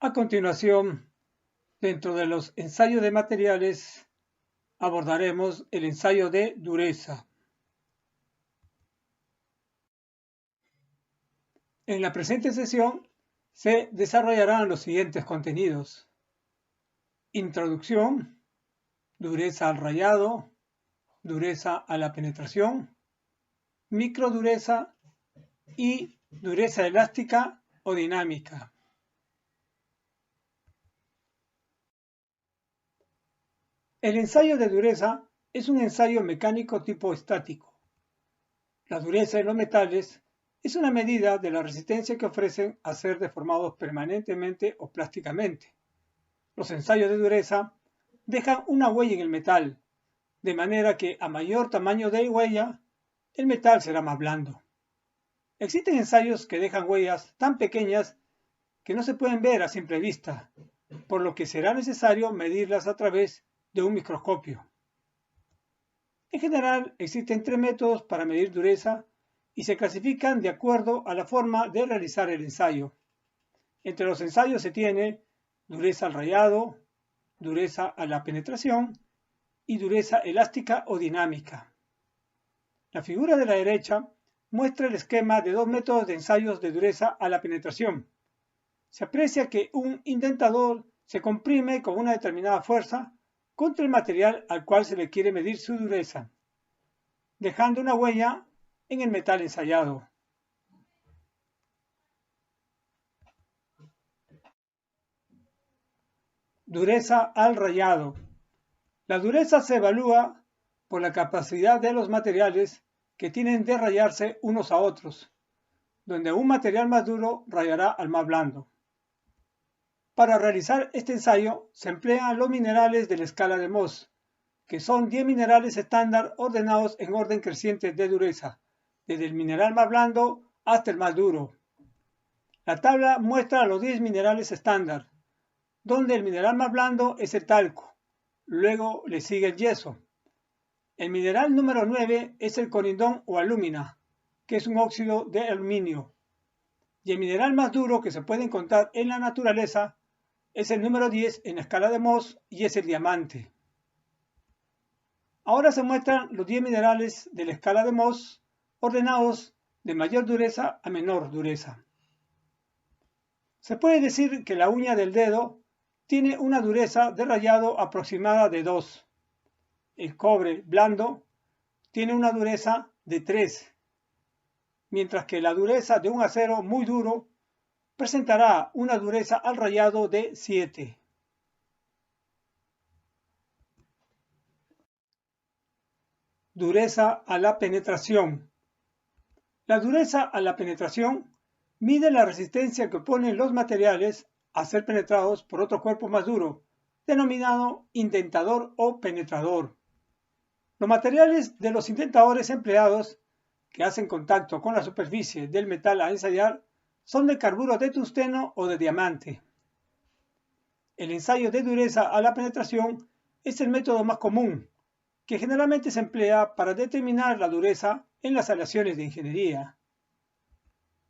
A continuación, dentro de los ensayos de materiales, abordaremos el ensayo de dureza. En la presente sesión se desarrollarán los siguientes contenidos: introducción, dureza al rayado, dureza a la penetración, microdureza y dureza elástica o dinámica. El ensayo de dureza es un ensayo mecánico tipo estático. La dureza en los metales es una medida de la resistencia que ofrecen a ser deformados permanentemente o plásticamente. Los ensayos de dureza dejan una huella en el metal, de manera que a mayor tamaño de huella, el metal será más blando. Existen ensayos que dejan huellas tan pequeñas que no se pueden ver a simple vista, por lo que será necesario medirlas a través de un microscopio. En general, existen 3 métodos para medir dureza y se clasifican de acuerdo a la forma de realizar el ensayo. Entre los ensayos se tiene dureza al rayado, dureza a la penetración y dureza elástica o dinámica. La figura de la derecha muestra el esquema de 2 métodos de ensayos de dureza a la penetración. Se aprecia que un indentador se comprime con una determinada fuerza contra el material al cual se le quiere medir su dureza, dejando una huella en el metal ensayado. Dureza al rayado. La dureza se evalúa por la capacidad de los materiales que tienen de rayarse unos a otros, donde un material más duro rayará al más blando. Para realizar este ensayo se emplean los minerales de la escala de Mohs, que son 10 minerales estándar ordenados en orden creciente de dureza, desde el mineral más blando hasta el más duro. La tabla muestra los 10 minerales estándar, donde el mineral más blando es el talco, luego le sigue el yeso. El mineral número 9 es el corindón o alúmina, que es un óxido de aluminio. Y el mineral más duro que se puede encontrar en la naturaleza es el número 10 en la escala de Mohs y es el diamante. Ahora se muestran los 10 minerales de la escala de Mohs ordenados de mayor dureza a menor dureza. Se puede decir que la uña del dedo tiene una dureza de rayado aproximada de 2. El cobre blando tiene una dureza de 3, mientras que la dureza de un acero muy duro presentará una dureza al rayado de 7. Dureza a la penetración. La dureza a la penetración mide la resistencia que oponen los materiales a ser penetrados por otro cuerpo más duro, denominado indentador o penetrador. Los materiales de los indentadores empleados, que hacen contacto con la superficie del metal a ensayar, son de carburo de tungsteno o de diamante. El ensayo de dureza a la penetración es el método más común, que generalmente se emplea para determinar la dureza en las aleaciones de ingeniería.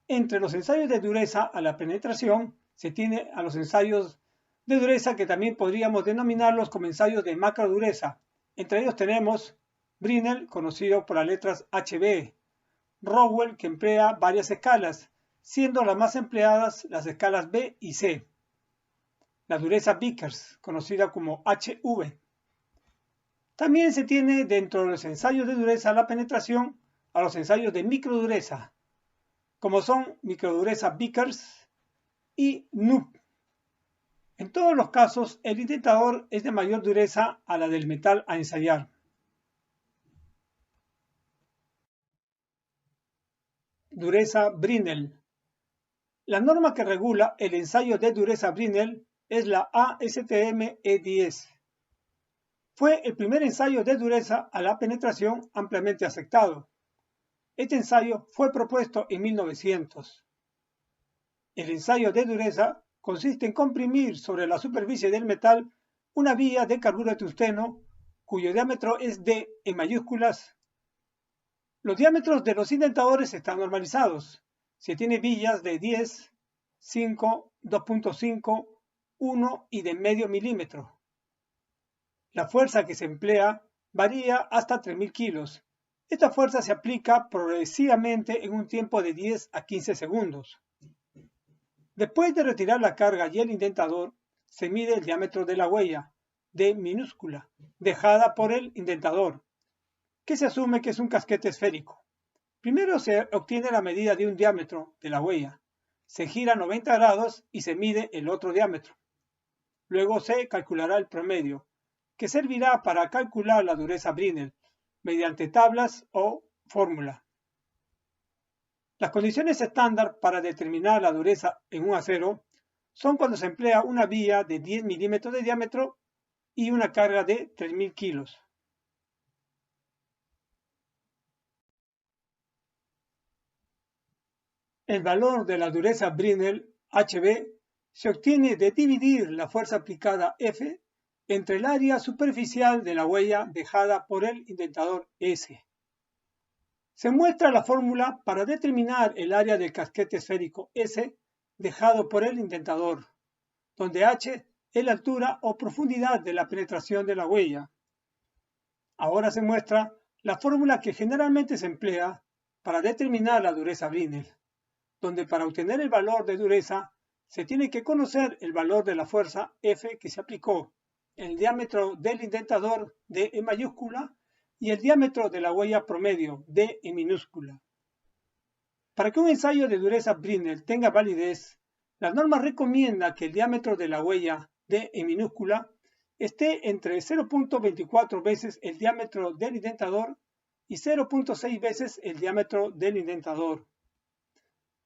Entre los ensayos de dureza a la penetración se tiene a los ensayos de dureza que también podríamos denominarlos como ensayos de macrodureza. Entre ellos tenemos Brinell, conocido por las letras HB, Rowell, que emplea varias escalas, siendo las más empleadas las escalas B y C. La dureza Vickers, conocida como HV. También se tiene dentro de los ensayos de dureza a la penetración a los ensayos de microdureza, como son microdureza Vickers y NUP. En todos los casos, el indentador es de mayor dureza a la del metal a ensayar. Dureza Brinell. La norma que regula el ensayo de dureza Brinell es la ASTM E10. Fue el primer ensayo de dureza a la penetración ampliamente aceptado. Este ensayo fue propuesto en 1900. El ensayo de dureza consiste en comprimir sobre la superficie del metal una vía de carburo de tungsteno cuyo diámetro es D en mayúsculas. Los diámetros de los indentadores están normalizados. Se tiene villas de 10, 5, 2.5, 1 y de medio milímetro. La fuerza que se emplea varía hasta 3.000 kilos. Esta fuerza se aplica progresivamente en un tiempo de 10 a 15 segundos. Después de retirar la carga y el indentador, se mide el diámetro de la huella, D minúscula, dejada por el indentador, que se asume que es un casquete esférico. Primero se obtiene la medida de un diámetro de la huella, se gira 90 grados y se mide el otro diámetro. Luego se calculará el promedio, que servirá para calcular la dureza Brinell mediante tablas o fórmula. Las condiciones estándar para determinar la dureza en un acero son cuando se emplea una vía de 10 milímetros de diámetro y una carga de 3.000 kilos. El valor de la dureza Brinell, HB, se obtiene de dividir la fuerza aplicada F entre el área superficial de la huella dejada por el indentador S. Se muestra la fórmula para determinar el área del casquete esférico S dejado por el indentador, donde H es la altura o profundidad de la penetración de la huella. Ahora se muestra la fórmula que generalmente se emplea para determinar la dureza Brinell, donde para obtener el valor de dureza se tiene que conocer el valor de la fuerza F que se aplicó, el diámetro del indentador D en mayúscula y el diámetro de la huella promedio D en minúscula. Para que un ensayo de dureza Brinell tenga validez, la norma recomienda que el diámetro de la huella D en minúscula esté entre 0.24 veces el diámetro del indentador y 0.6 veces el diámetro del indentador.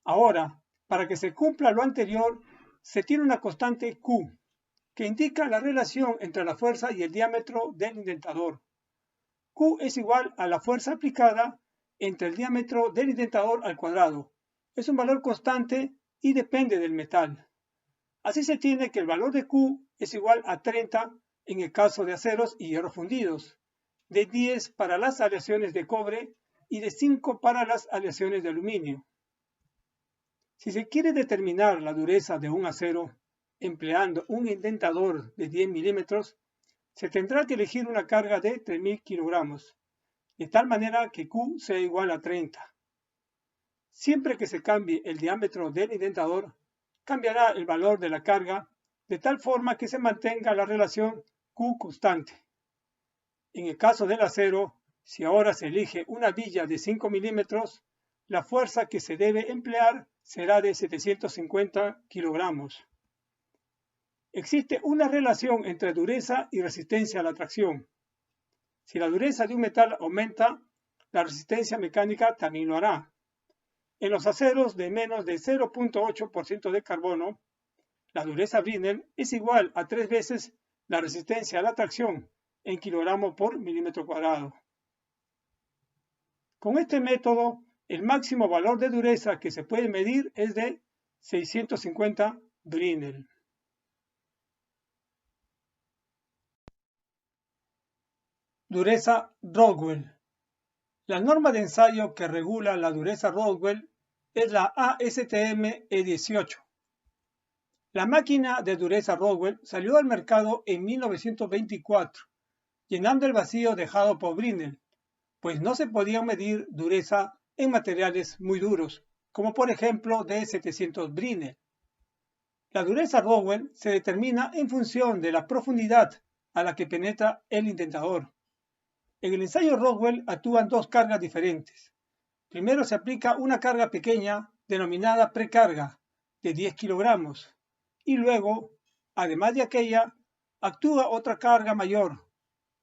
Ahora, para que se cumpla lo anterior, se tiene una constante Q, que indica la relación entre la fuerza y el diámetro del indentador. Q es igual a la fuerza aplicada entre el diámetro del indentador al cuadrado. Es un valor constante y depende del metal. Así se tiene que el valor de Q es igual a 30 en el caso de aceros y hierros fundidos, de 10 para las aleaciones de cobre y de 5 para las aleaciones de aluminio. Si se quiere determinar la dureza de un acero empleando un indentador de 10 milímetros, se tendrá que elegir una carga de 3.000 kilogramos, de tal manera que Q sea igual a 30. Siempre que se cambie el diámetro del indentador, cambiará el valor de la carga de tal forma que se mantenga la relación Q constante. En el caso del acero, si ahora se elige una villa de 5 milímetros, la fuerza que se debe emplear será de 750 kilogramos. Existe una relación entre dureza y resistencia a la tracción. Si la dureza de un metal aumenta, la resistencia mecánica también lo hará. En los aceros de menos de 0.8% de carbono, la dureza Brinell es igual a 3 veces la resistencia a la tracción en kilogramo por milímetro cuadrado. Con este método, el máximo valor de dureza que se puede medir es de 650 Brinell. Dureza Rockwell. La norma de ensayo que regula la dureza Rockwell es la ASTM E18. La máquina de dureza Rockwell salió al mercado en 1924, llenando el vacío dejado por Brinell, pues no se podía medir dureza en materiales muy duros, como por ejemplo de 700 Brinell. La dureza Rockwell se determina en función de la profundidad a la que penetra el indentador. En el ensayo Rockwell actúan dos cargas diferentes. Primero se aplica una carga pequeña denominada precarga de 10 kilogramos y luego, además de aquella, actúa otra carga mayor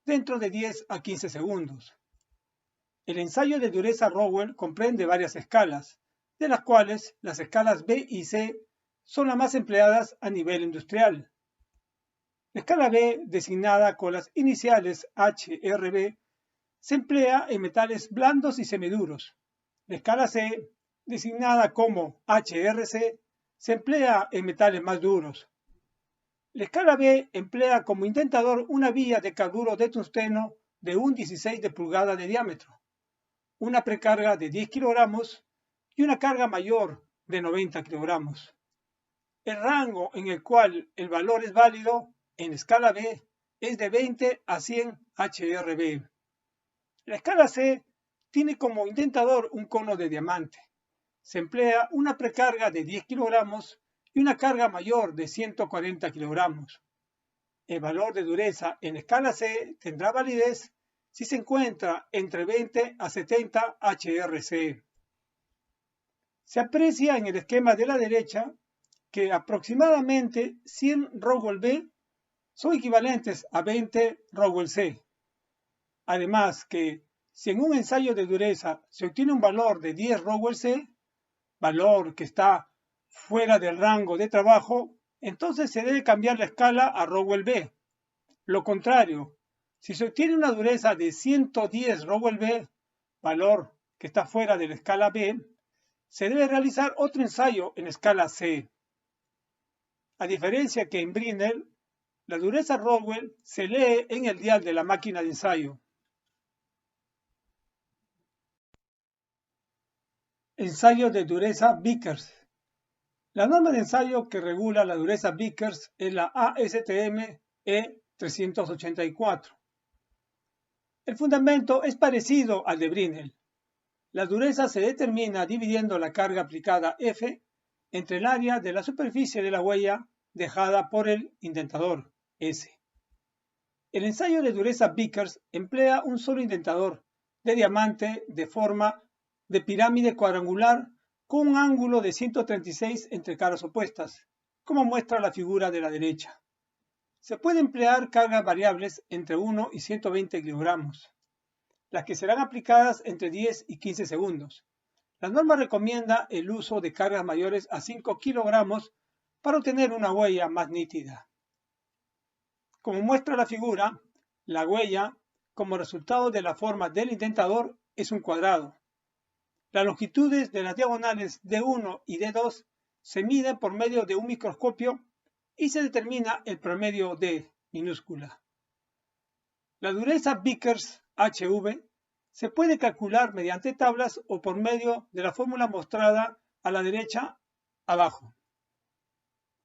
dentro de 10 a 15 segundos. El ensayo de dureza Rockwell comprende varias escalas, de las cuales las escalas B y C son las más empleadas a nivel industrial. La escala B, designada con las iniciales HRB, se emplea en metales blandos y semiduros. La escala C, designada como HRC, se emplea en metales más duros. La escala B emplea como indentador una vía de carburo de tungsteno de un 16 de pulgada de diámetro, una precarga de 10 kilogramos y una carga mayor de 90 kilogramos. El rango en el cual el valor es válido en escala B es de 20 a 100 HRB. La escala C tiene como indentador un cono de diamante. Se emplea una precarga de 10 kilogramos y una carga mayor de 140 kilogramos. El valor de dureza en escala C tendrá validez si se encuentra entre 20 a 70 HRC. Se aprecia en el esquema de la derecha que aproximadamente 100 Rowell B son equivalentes a 20 Rowell C. Además que si en un ensayo de dureza se obtiene un valor de 10 Rowell C, valor que está fuera del rango de trabajo, entonces se debe cambiar la escala a Rowell B. Lo contrario, si se obtiene una dureza de 110 Rowell B, valor que está fuera de la escala B, se debe realizar otro ensayo en escala C. A diferencia que en Brinell, la dureza Rowell se lee en el dial de la máquina de ensayo. Ensayo de dureza Vickers. La norma de ensayo que regula la dureza Vickers es la ASTM E384. El fundamento es parecido al de Brinell. La dureza se determina dividiendo la carga aplicada F entre el área de la superficie de la huella dejada por el indentador S. El ensayo de dureza Vickers emplea un solo indentador de diamante de forma de pirámide cuadrangular con un ángulo de 136 entre caras opuestas, como muestra la figura de la derecha. Se puede emplear cargas variables entre 1 y 120 kilogramos, las que serán aplicadas entre 10 y 15 segundos. La norma recomienda el uso de cargas mayores a 5 kilogramos para obtener una huella más nítida. Como muestra la figura, la huella, como resultado de la forma del indentador, es un cuadrado. Las longitudes de las diagonales D1 y D2 se miden por medio de un microscopio y se determina el promedio D minúscula. La dureza Vickers HV se puede calcular mediante tablas o por medio de la fórmula mostrada a la derecha abajo.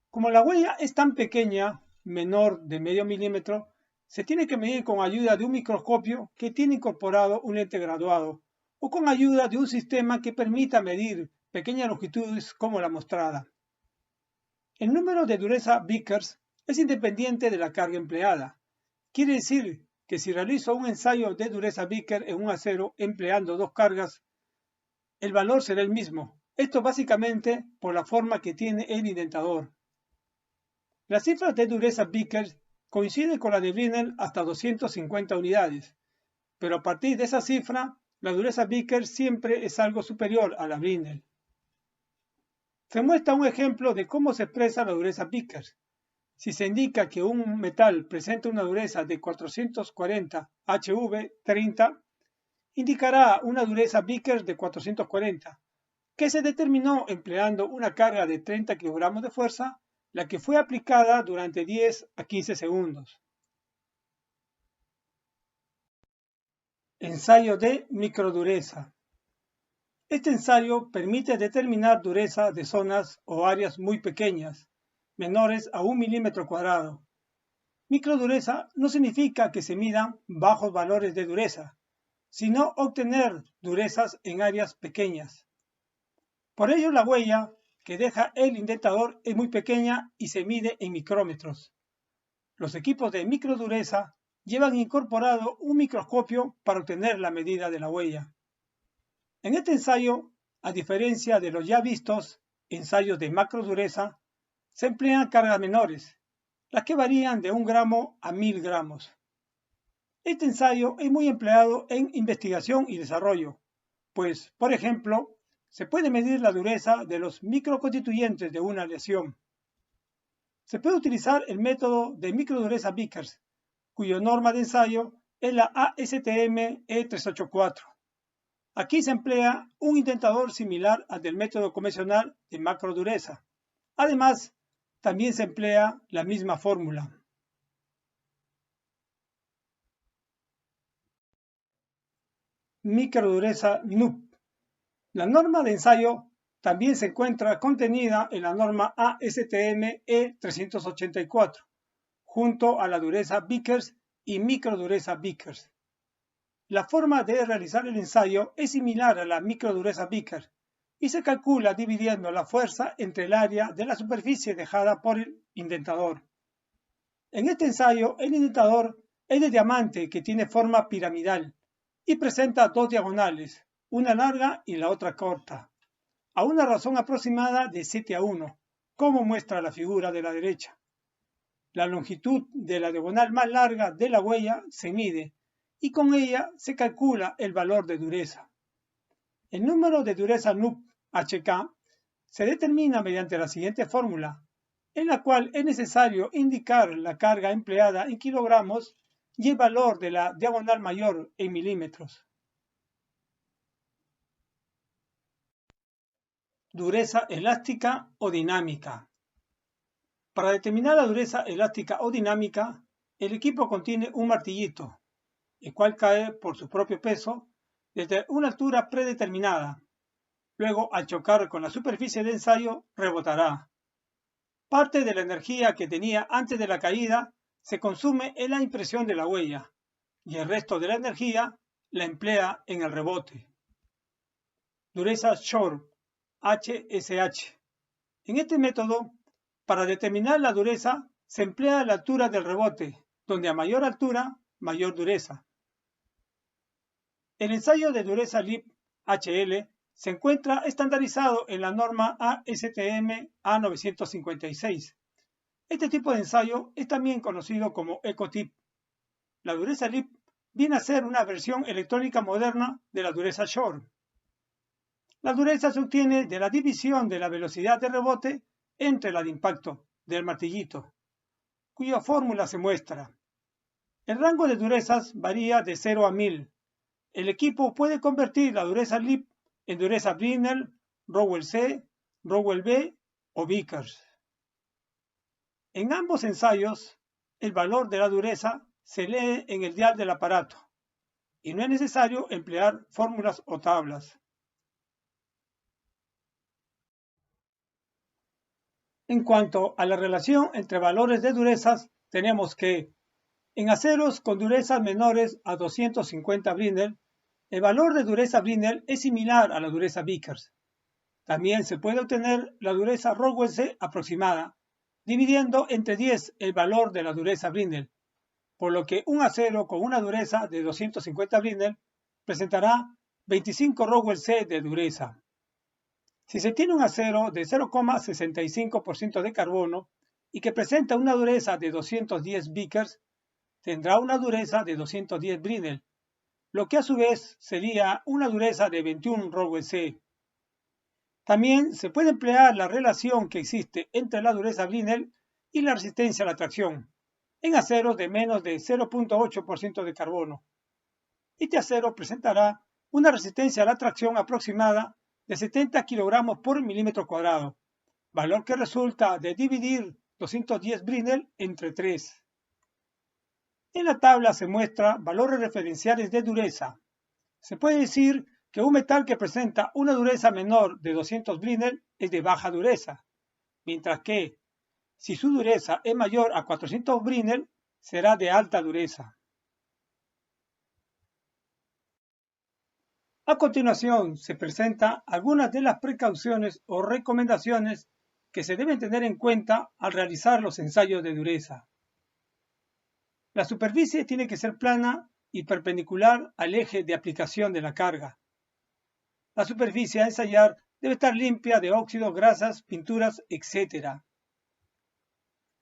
Como la huella es tan pequeña, menor de medio milímetro, se tiene que medir con ayuda de un microscopio que tiene incorporado un lente graduado o con ayuda de un sistema que permita medir pequeñas longitudes como la mostrada. El número de dureza Vickers es independiente de la carga empleada. Quiere decir que si realizo un ensayo de dureza Vickers en un acero empleando dos cargas, el valor será el mismo. Esto básicamente por la forma que tiene el indentador. Las cifras de dureza Vickers coinciden con la de Brinell hasta 250 unidades, pero a partir de esa cifra, la dureza Vickers siempre es algo superior a la Brinell. Se muestra un ejemplo de cómo se expresa la dureza Vickers. Si se indica que un metal presenta una dureza de 440 HV30, indicará una dureza Vickers de 440, que se determinó empleando una carga de 30 kilogramos de fuerza, la que fue aplicada durante 10 a 15 segundos. Ensayo de microdureza. Este ensayo permite determinar dureza de zonas o áreas muy pequeñas, menores a 1 milímetro cuadrado. Microdureza no significa que se midan bajos valores de dureza, sino obtener durezas en áreas pequeñas. Por ello, la huella que deja el indentador es muy pequeña y se mide en micrómetros. Los equipos de microdureza llevan incorporado un microscopio para obtener la medida de la huella. En este ensayo, a diferencia de los ya vistos ensayos de macrodureza, se emplean cargas menores, las que varían de 1 gramo a 1000 gramos. Este ensayo es muy empleado en investigación y desarrollo, pues, por ejemplo, se puede medir la dureza de los microconstituyentes de una aleación. Se puede utilizar el método de microdureza Vickers, cuya norma de ensayo es la ASTM E384. Aquí se emplea un indentador similar al del método convencional de macrodureza. Además, también se emplea la misma fórmula. Microdureza NUP. La norma de ensayo también se encuentra contenida en la norma ASTM E384, junto a la dureza Vickers y microdureza Vickers. La forma de realizar el ensayo es similar a la microdureza Vickers y se calcula dividiendo la fuerza entre el área de la superficie dejada por el indentador. En este ensayo, el indentador es de diamante que tiene forma piramidal y presenta dos diagonales, una larga y la otra corta, a una razón aproximada de 7:1, como muestra la figura de la derecha. La longitud de la diagonal más larga de la huella se mide y con ella se calcula el valor de dureza. El número de dureza NUP HK se determina mediante la siguiente fórmula, en la cual es necesario indicar la carga empleada en kilogramos y el valor de la diagonal mayor en milímetros. Dureza elástica o dinámica. Para determinar la dureza elástica o dinámica, el equipo contiene un martillito, el cual cae por su propio peso desde una altura predeterminada. Luego, al chocar con la superficie de ensayo, rebotará. Parte de la energía que tenía antes de la caída se consume en la impresión de la huella y el resto de la energía la emplea en el rebote. Dureza Shor, HSH. En este método, para determinar la dureza, se emplea la altura del rebote, donde a mayor altura, mayor dureza. El ensayo de dureza LIP HL se encuentra estandarizado en la norma ASTM A956. Este tipo de ensayo es también conocido como ECOTIP. La dureza LIP viene a ser una versión electrónica moderna de la dureza Shor. La dureza se obtiene de la división de la velocidad de rebote entre la de impacto del martillito, cuya fórmula se muestra. El rango de durezas varía de 0 a 1000. El equipo puede convertir la dureza LIP en dureza Brinell, Rowell C, Rowell B o Vickers. En ambos ensayos, el valor de la dureza se lee en el dial del aparato y no es necesario emplear fórmulas o tablas. En cuanto a la relación entre valores de durezas, tenemos que en aceros con durezas menores a 250 Brinell, el valor de dureza Brinell es similar a la dureza Vickers. También se puede obtener la dureza Rowell C aproximada, dividiendo entre 10 el valor de la dureza Brinell, por lo que un acero con una dureza de 250 Brinell presentará 25 Rowell C de dureza. Si se tiene un acero de 0,65% de carbono y que presenta una dureza de 210 Vickers, tendrá una dureza de 210 Brinell, lo que a su vez sería una dureza de 21 Rowell C. También se puede emplear la relación que existe entre la dureza Brinell y la resistencia a la tracción en aceros de menos de 0,8% de carbono. Este acero presentará una resistencia a la tracción aproximada de 70 kilogramos por milímetro cuadrado, valor que resulta de dividir 210 Brinell entre 3. En la tabla se muestran valores referenciales de dureza. Se puede decir que un metal que presenta una dureza menor de 200 Brinell es de baja dureza, mientras que si su dureza es mayor a 400 Brinell, será de alta dureza. A continuación, se presentan algunas de las precauciones o recomendaciones que se deben tener en cuenta al realizar los ensayos de dureza. La superficie tiene que ser plana y perpendicular al eje de aplicación de la carga. La superficie a ensayar debe estar limpia de óxidos, grasas, pinturas, etc.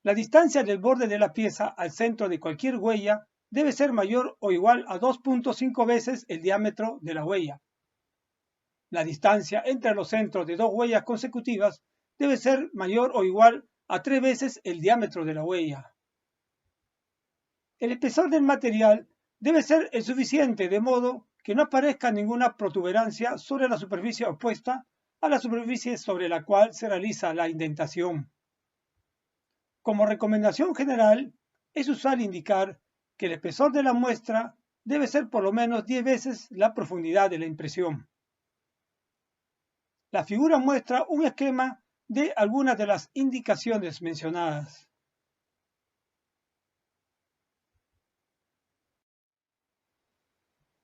La distancia del borde de la pieza al centro de cualquier huella debe ser mayor o igual a 2.5 veces el diámetro de la huella. La distancia entre los centros de dos huellas consecutivas debe ser mayor o igual a 3 veces el diámetro de la huella. El espesor del material debe ser el suficiente de modo que no aparezca ninguna protuberancia sobre la superficie opuesta a la superficie sobre la cual se realiza la indentación. Como recomendación general, es usual indicar que el espesor de la muestra debe ser por lo menos 10 veces la profundidad de la impresión. La figura muestra un esquema de algunas de las indicaciones mencionadas.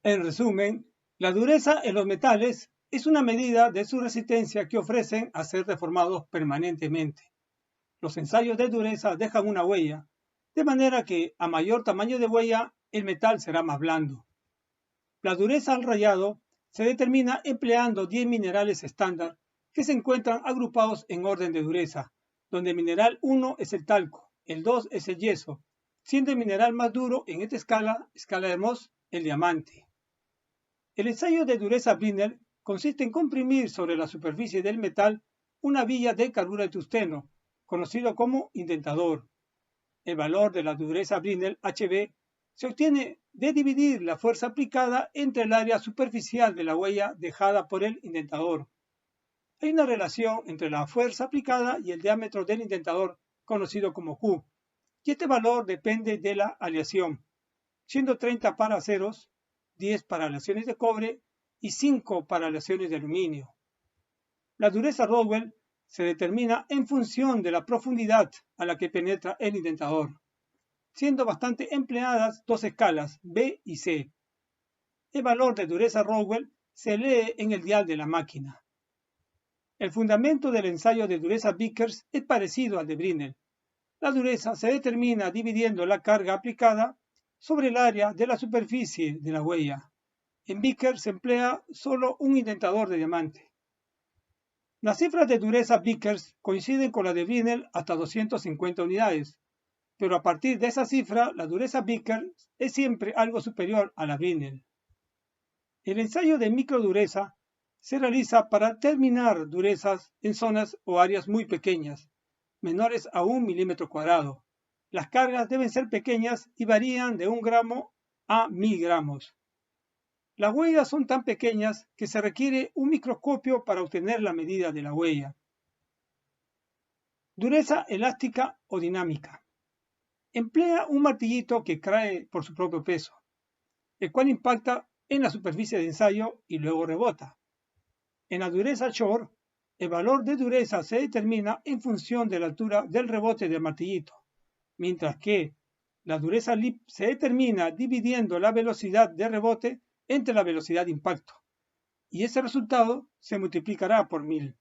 En resumen, la dureza en los metales es una medida de su resistencia que ofrecen a ser deformados permanentemente. Los ensayos de dureza dejan una huella, de manera que a mayor tamaño de huella, el metal será más blando. La dureza al rayado se determina empleando 10 minerales estándar que se encuentran agrupados en orden de dureza, donde el mineral 1 es el talco, el 2 es el yeso, siendo el mineral más duro en esta escala de Mohs, el diamante. El ensayo de dureza Brinell consiste en comprimir sobre la superficie del metal una villa de carburo de tungsteno, conocido como indentador. El valor de la dureza Brinell HB se obtiene de dividir la fuerza aplicada entre el área superficial de la huella dejada por el indentador. Hay una relación entre la fuerza aplicada y el diámetro del indentador, conocido como Q, y este valor depende de la aleación, siendo 30 para aceros, 10 para aleaciones de cobre y 5 para aleaciones de aluminio. La dureza Rowell se determina en función de la profundidad a la que penetra el indentador, siendo bastante empleadas dos escalas, B y C. El valor de dureza Rowell se lee en el dial de la máquina. El fundamento del ensayo de dureza Vickers es parecido al de Brinell. La dureza se determina dividiendo la carga aplicada sobre el área de la superficie de la huella. En Vickers se emplea solo un indentador de diamante. Las cifras de dureza Vickers coinciden con las de Brinell hasta 250 unidades, pero a partir de esa cifra, la dureza Vickers es siempre algo superior a la Brinell. El ensayo de microdureza se realiza para determinar durezas en zonas o áreas muy pequeñas, menores a 1 milímetro cuadrado. Las cargas deben ser pequeñas y varían de 1 gramo a 1000 gramos. Las huellas son tan pequeñas que se requiere un microscopio para obtener la medida de la huella. Dureza elástica o dinámica. Emplea un martillito que cae por su propio peso, el cual impacta en la superficie de ensayo y luego rebota. En la dureza Shore, el valor de dureza se determina en función de la altura del rebote del martillito, mientras que la dureza Lip se determina dividiendo la velocidad de rebote entre la velocidad de impacto, y ese resultado se multiplicará por 1000.